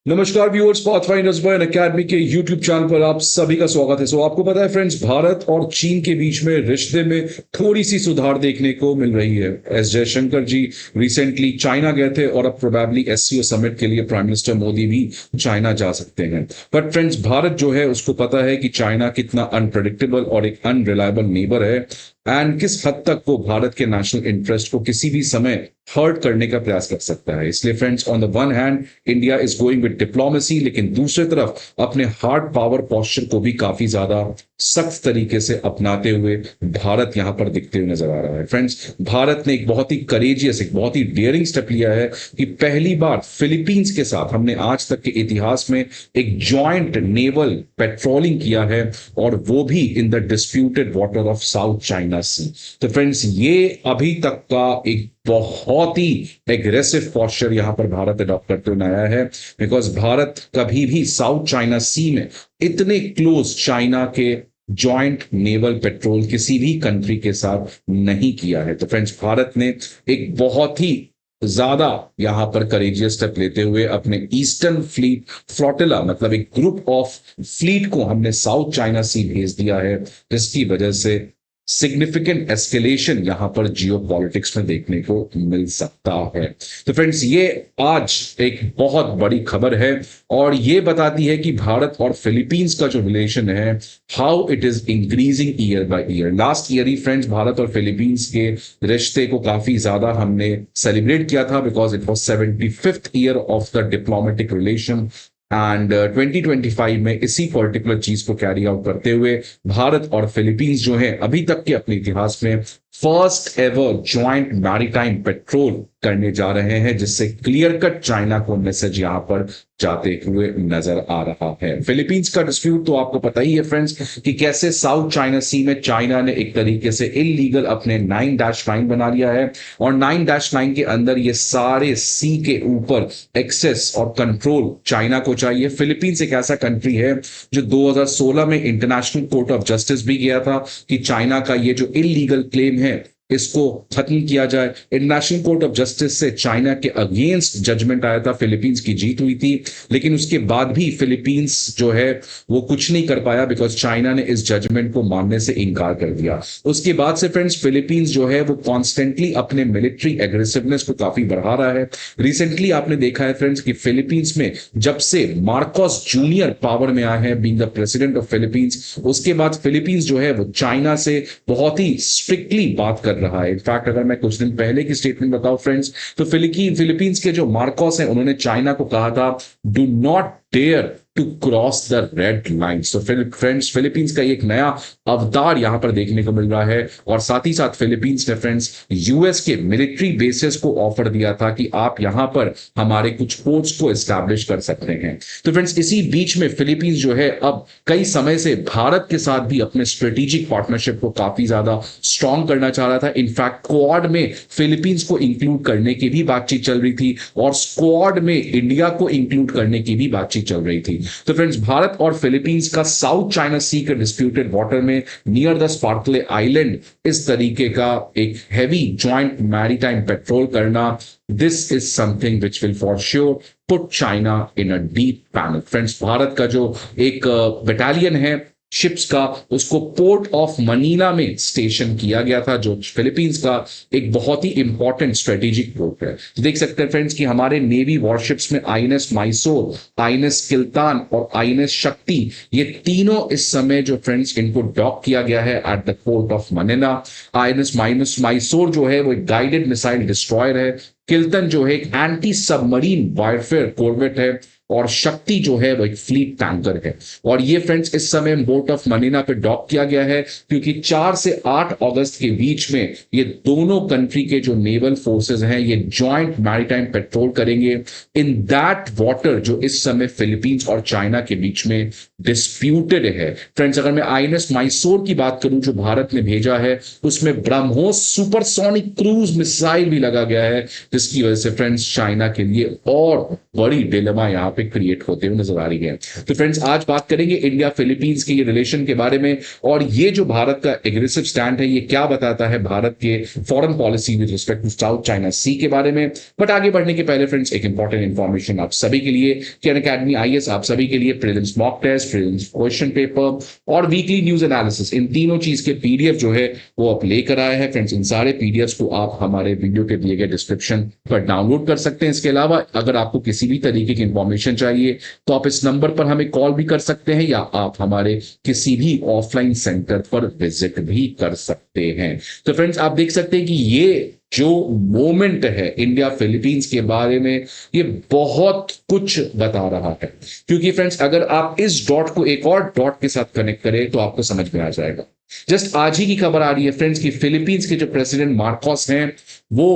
नमस्कार viewers, Pathfinders bye academy के YouTube channel पर आप सभी का स्वागत है। आपको पता है फ्रेंड्स, भारत और चीन के बीच में रिश्ते में थोड़ी सी सुधार देखने को मिल रही है। एस जयशंकर जी रिसेंटली चाइना गए थे और अब प्रोबेबली एससीओ समिट के लिए प्राइम मिनिस्टर मोदी भी चाइना जा सकते हैं। बट फ्रेंड्स, भारत जो है उसको पता है कि चाइना कितना अनप्रेडिक्टेबल और एक अनरिलायबल नेबर है एंड किस हद तक वो भारत के नेशनल इंटरेस्ट को किसी भी समय हर्ट करने का प्रयास कर सकता है। इसलिए friends, on the one hand India is going with diplomacy, लेकिन दूसरी तरफ अपने हार्ड पावर पोस्चर को भी काफी ज्यादा सख्त तरीके से अपनाते हुए भारत यहां पर दिखते हुए नजर आ रहा है। फ्रेंड्स, भारत ने एक बहुत ही करेजियस, एक बहुत ही डेयरिंग स्टेप लिया है कि पहली बार फिलीपींस के साथ हमने आज तक के इतिहास में एक जॉइंट नेवल पेट्रोलिंग किया है, और वो भी in the disputed water of South China Sea. तो फ्रेंड्स, ये अभी तक का एक बहुत ही एग्रेसिव पोस्चर यहां पर भारत अडॉप्ट करते हुए आया है, बिकॉज भारत कभी भी साउथ चाइना सी में इतने क्लोज चाइना के जॉइंट नेवल पेट्रोल किसी भी कंट्री के साथ नहीं किया है। तो फ्रेंड्स, भारत ने एक बहुत ही ज्यादा यहां पर करेजियस स्टेप लेते हुए अपने ईस्टर्न फ्लीट फ्लोटिला, मतलब एक ग्रुप ऑफ फ्लीट को हमने साउथ चाइना सी भेज दिया है, जिसकी वजह से सिग्निफिकेंट एस्केलेशन यहां पर जियो पॉलिटिक्स में देखने को मिल सकता है। तो फ्रेंड्स, ये आज एक बहुत बड़ी खबर है और ये बताती है कि भारत और फिलीपींस का जो रिलेशन है, how it is increasing year by year. Last year he friends, Bharat और फिलीपींस के रिश्ते को काफी ज्यादा हमने सेलिब्रेट किया था, because it was 75th year of the diplomatic relation. And 2025 में इसी पर्टिकुलर चीज को कैरी आउट करते हुए भारत और फिलीपींस जो है अभी तक के अपने इतिहास में first ever joint maritime petrol करने जा रहे हैं, जिससे क्लियर कट चाइना को मैसेज यहां पर जाते हुए नजर आ रहा है। फिलीपींस का डिस्प्यूट तो आपको पता ही है फ्रेंड्स कि कैसे साउथ चाइना सी में चाइना ने एक तरीके से इलीगल अपने 9-9 बना लिया है, और 9-9 के अंदर ये सारे सी के ऊपर एक्सेस और कंट्रोल चाइना को चाहिए। फिलीपींस एक ऐसा कंट्री है जो 2016 में इंटरनेशनल कोर्ट ऑफ जस्टिस भी गया था कि चाइना का ये जो इलीगल क्लेम है इसको खत्म किया जाए। इंटरनेशनल कोर्ट ऑफ जस्टिस से चाइना के अगेंस्ट जजमेंट आया था, फिलीपींस की जीत हुई थी, लेकिन उसके बाद भी फिलीपींस जो है वो कुछ नहीं कर पाया, बिकॉज चाइना ने इस जजमेंट को मानने से इनकार कर दिया। उसके बाद से फ्रेंड्स, फिलीपींस जो है वो कॉन्स्टेंटली अपने मिलिट्री एग्रेसिवनेस को काफी बढ़ा रहा है। रिसेंटली आपने देखा है फ्रेंड्स कि फिलीपींस में जब से मार्कोस जूनियर पावर में आए हैं, being the president of Philippines, उसके बाद फिलीपींस जो है वो चाइना से बहुत ही स्ट्रिक्टली बात कर रहा है। इनफैक्ट अगर मैं कुछ दिन पहले की स्टेटमेंट बताऊं फ्रेंड्स, तो फिलीपींस के जो मार्कोस हैं उन्होंने चाइना को कहा था, do not dare to cross the red lines. तो फ्रेंड्स, फिलीपींस का एक नया अवतार यहां पर देखने को मिल रहा है, और साथ ही साथ फिलीपींस ने फ्रेंड्स यूएस के मिलिट्री बेसिस को ऑफर दिया था कि आप यहां पर हमारे कुछ पोर्ट्स को एस्टैब्लिश कर सकते हैं। तो फ्रेंड्स, इसी बीच में फिलीपींस जो है अब कई समय से भारत के साथ भी अपने स्ट्रेटेजिक पार्टनरशिप को काफी ज्यादा स्ट्रॉन्ग करना चाह रहा था। इनफैक्ट क्वाड में फिलीपींस को इंक्लूड करने की भी बातचीत चल रही थी, और स्क्वाड में इंडिया को इंक्लूड करने की भी बातचीत चल रही थी। तो फ्रेंड्स, भारत और फिलीपींस का साउथ चाइना सी के डिस्प्यूटेड वाटर में नियर द स्पार्कले आइलैंड इस तरीके का एक हैवी जॉइंट मैरीटाइम पेट्रोल करना, this is something which will for sure put China in a deep panic. Friends, Bharat का जो एक बटालियन है शिप्स का, उसको पोर्ट ऑफ मनीला में स्टेशन किया गया था, जो फिलीपींस का एक बहुत ही इंपॉर्टेंट स्ट्रेटेजिक पोर्ट है। तो देख सकते हैं फ्रेंड्स कि हमारे नेवी वॉरशिप्स में आईएनएस माइसोर, आईएनएस किल्तान और आईएनएस शक्ति, ये तीनों इस समय जो फ्रेंड्स इनको डॉक किया गया है at the port of Manila. INS Mysore जो है वो एक गाइडेड मिसाइल डिस्ट्रॉयर है, किल्तन जो है एक एंटी सबमरीन वारफेयर कॉर्वेट है, और शक्ति जो है वो एक फ्लीट टैंकर है। और ये फ्रेंड्स इस समय पोर्ट ऑफ मनीला पे डॉक किया गया है, क्योंकि 4 से 8 अगस्त के बीच में ये दोनों कंट्री के जो नेवल फोर्सेस हैं ये जॉइंट मैरीटाइम पेट्रोल करेंगे इन दैट वाटर जो इस समय फिलीपींस और चाइना के बीच में डिस्प्यूटेड है। फ्रेंड्स, अगर मैं आईएनएस माइसोर की बात करूं जो भारत ने भेजा है, उसमें ब्रह्मोस सुपरसोनिक क्रूज मिसाइल भी लगा गया है, जिसकी वजह से फ्रेंड्स चाइना के लिए और बड़ी डिलेमा यहाँ पे क्रिएट होते हुए नजर आ रही है। तो फ्रेंड्स आज बात करेंगे इंडिया फिलीपींस के ये रिलेशन के बारे में, और ये जो भारत का एग्रेसिव स्टैंड है ये क्या बताता है भारत के foreign policy with respect to South China Sea के बारे में। बट आगे बढ़ने के पहले फ्रेंड्स एक इंपॉर्टेंट इंफॉर्मेशन आप सभी के लिए कि अनअकैडमी आईएएस आप सभी के लिए prelims mock test, prelims question paper और वीकली न्यूज एनालिसिस, इन तीनों चीज के पीडीएफ जो है वो आप लेकर आए हैं। फ्रेंड्स इन सारे पीडीएफ को आप हमारे वीडियो के दिए गए डिस्क्रिप्शन पर डाउनलोड कर सकते हैं। इसके अलावा अगर आपको किसी भी तरीके की इंफॉर्मेशन चाहिए तो आप इस नंबर पर हमें कॉल भी कर सकते हैं या आप हमारे किसी भी ऑफलाइन सेंटर पर विजिट भी कर सकते हैं। तो फ्रेंड्स आप देख सकते हैं कि ये जो मोमेंट है इंडिया फिलीपींस के बारे में ये बहुत कुछ बता रहा है, क्योंकि फ्रेंड्स अगर आप इस डॉट को एक और डॉट के साथ कनेक्ट करें तो आपको समझ में आ जाएगा। जस्ट आज ही की खबर आ रही है फ्रेंड्स कि फिलीपींस के जो प्रेसिडेंट मार्कोस हैं वो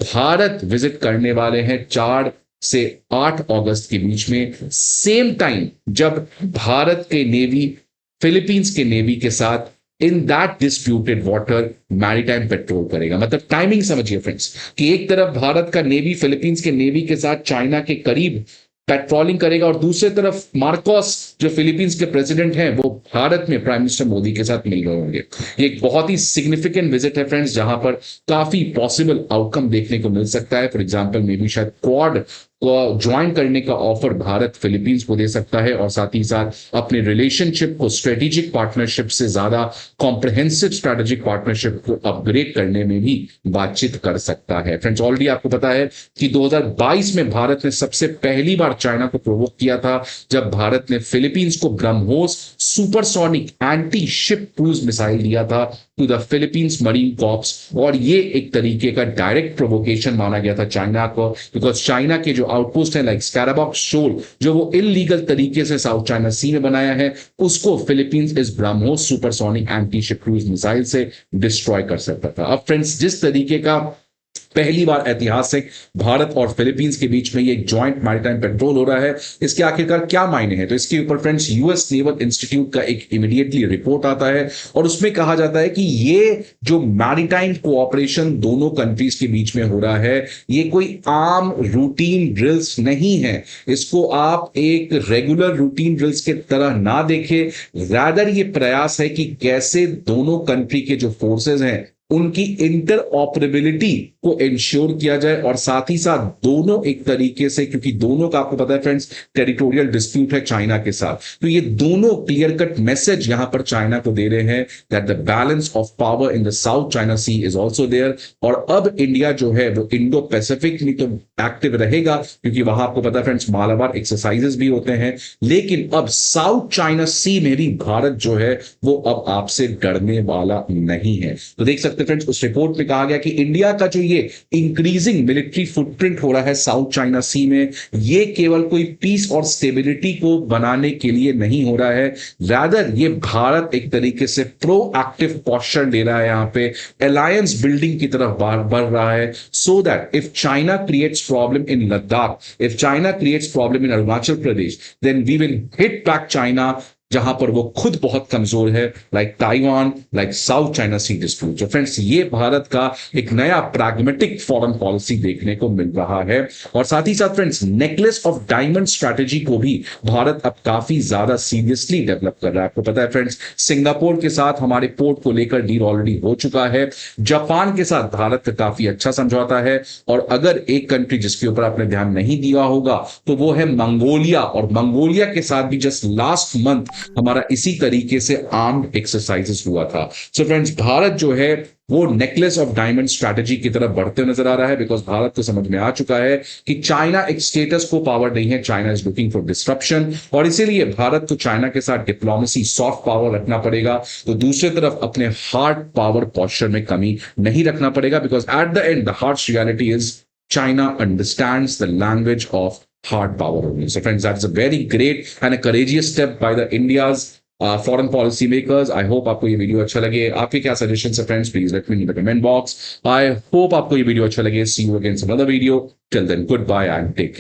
भारत विजिट करने वाले हैं 4 से 8 अगस्त के बीच में, सेम टाइम जब भारत के नेवी फिलीपींस के नेवी के साथ in that disputed water maritime petrol करेगा। मतलब टाइमिंग समझिए फ्रेंड्स कि एक तरफ भारत का नेवी फिलीपींस के नेवी के साथ चाइना के करीब पेट्रोलिंग करेगा और दूसरी तरफ मार्कोस जो फिलीपींस के प्रेसिडेंट हैं वो भारत में प्राइम मिनिस्टर मोदी के साथ मिल रहे होंगे। ये एक बहुत ही सिग्निफिकेंट विजिट है फ्रेंड्स, जहां पर काफी पॉसिबल आउटकम देखने को मिल सकता है। फॉर एग्जांपल मे बी शायद क्वाड को ज्वाइन करने का ऑफर भारत फिलीपींस को दे सकता है और साथ ही साथ अपने रिलेशनशिप को स्ट्रेटेजिक पार्टनरशिप से ज्यादा कॉम्प्रिहेंसिव स्ट्रेटेजिक पार्टनरशिप को अपग्रेड करने में भी बातचीत कर सकता है। फ्रेंड्स ऑलरेडी आपको पता है कि 2022 में भारत ने सबसे पहली बार चाइना को प्रोवोक किया था जब भारत ने फिलीपींस को BrahMos supersonic anti ship cruise missile दिया था to the Philippines marine corps, और ये एक तरीके का डायरेक्ट प्रोवोकेशन माना गया था चाइना को, बिकॉज चाइना के जो आउटपोस्ट है लाइक स्कैराबॉक्स शोल जो वो इलीगल तरीके से साउथ चाइना सी में बनाया है, उसको फिलीपींस इस BrahMos supersonic anti ship cruise missile से डिस्ट्रॉय कर सकता था। अब फ्रेंड्स जिस तरीके का पहली बार ऐतिहासिक भारत और फिलीपींस के बीच में ये एक जॉइंट मैरीटाइम पेट्रोल हो रहा है, इसके आखिरकार क्या मायने हैं? तो इसके ऊपर फ्रेंड्स यूएस नेवल इंस्टीट्यूट का एक इमीडिएटली रिपोर्ट आता है और उसमें कहा जाता है कि ये जो मैरीटाइम कोऑपरेशन दोनों कंट्रीज के बीच में हो रहा है ये कोई आम रूटीन ड्रिल्स नहीं है। इसको आप एक रेगुलर रूटीन ड्रिल्स के तरह ना देखें, रादर ये प्रयास है कि कैसे दोनों कंट्री के जो फोर्सेज हैं उनकी इंटर ऑपरेबिलिटी को इंश्योर किया जाए और साथ ही साथ दोनों एक तरीके से, क्योंकि दोनों का आपको पता है फ्रेंड्स टेरिटोरियल डिस्प्यूट है चाइना के साथ, तो ये दोनों क्लियर कट मैसेज यहां पर चाइना को दे रहे हैं that the balance of power in the South China Sea is also there. और अब इंडिया जो है वो इंडो पैसिफिक में तो एक्टिव रहेगा क्योंकि वहां आपको पता है फ्रेंड्स मालाबार एक्सरसाइजेस भी होते हैं, लेकिन अब साउथ चाइना सी में भी भारत जो है वो अब आपसे डरने वाला नहीं है। तो देख सकते फ्रेंड्स उस रिपोर्ट में कहा गया कि इंडिया का जो ये इंक्रीजिंग मिलिट्री फुटप्रिंट हो रहा है साउथ चाइना सी में, ये केवल कोई पीस और स्टेबिलिटी को बनाने के लिए नहीं हो रहा है, रादर ये भारत एक तरीके से प्रोएक्टिव पोस्चर ले रहा है, यहां पे अलायंस बिल्डिंग की तरफ बढ़ रहा है, so that if China creates problem in Ladakh, if China creates problem in Arunachal Pradesh, then we will hit back China जहां पर वो खुद बहुत कमजोर है, like Taiwan, like South China Sea dispute. तो फ्रेंड्स ये भारत का एक नया प्रैग्मेटिक फॉरेन पॉलिसी देखने को मिल रहा है। और साथ ही साथ friends necklace of diamond strategy को भी भारत अब काफी ज्यादा सीरियसली डेवलप कर रहा है। आपको पता है फ्रेंड्स सिंगापुर के साथ हमारे पोर्ट को लेकर डील ऑलरेडी हो चुका है, जापान के साथ भारत का काफी अच्छा समझौता है, और अगर एक कंट्री जिसके ऊपर आपने ध्यान नहीं दिया होगा तो वो है मंगोलिया, और मंगोलिया के साथ भी जस्ट लास्ट मंथ हमारा इसी तरीके से आर्म्ड एक्सरसाइजेस हुआ था। सो फ्रेंड्स भारत जो है वो नेकलेस ऑफ डायमंड स्ट्रैटेजी की तरफ बढ़ते नजर आ रहा है, बिकॉज भारत को समझ में आ चुका है कि चाइना एक स्टेटस को पावर नहीं है, China is looking for disruption, और इसीलिए भारत को चाइना के साथ डिप्लोमेसी सॉफ्ट पावर रखना पड़ेगा, तो दूसरी तरफ अपने हार्ड पावर पोस्चर में कमी नहीं रखना पड़ेगा, because at the end the harsh reality is China understands the language of hard power only. So friends, that's a very great and a courageous step by the India's foreign policy makers. I hope आपको ये video अच्छा लगे। आपके क्या suggestion है friends, please let me in the comment box. I hope आपको ये video अच्छा लगे। See you again in another video. Till then, goodbye and take care.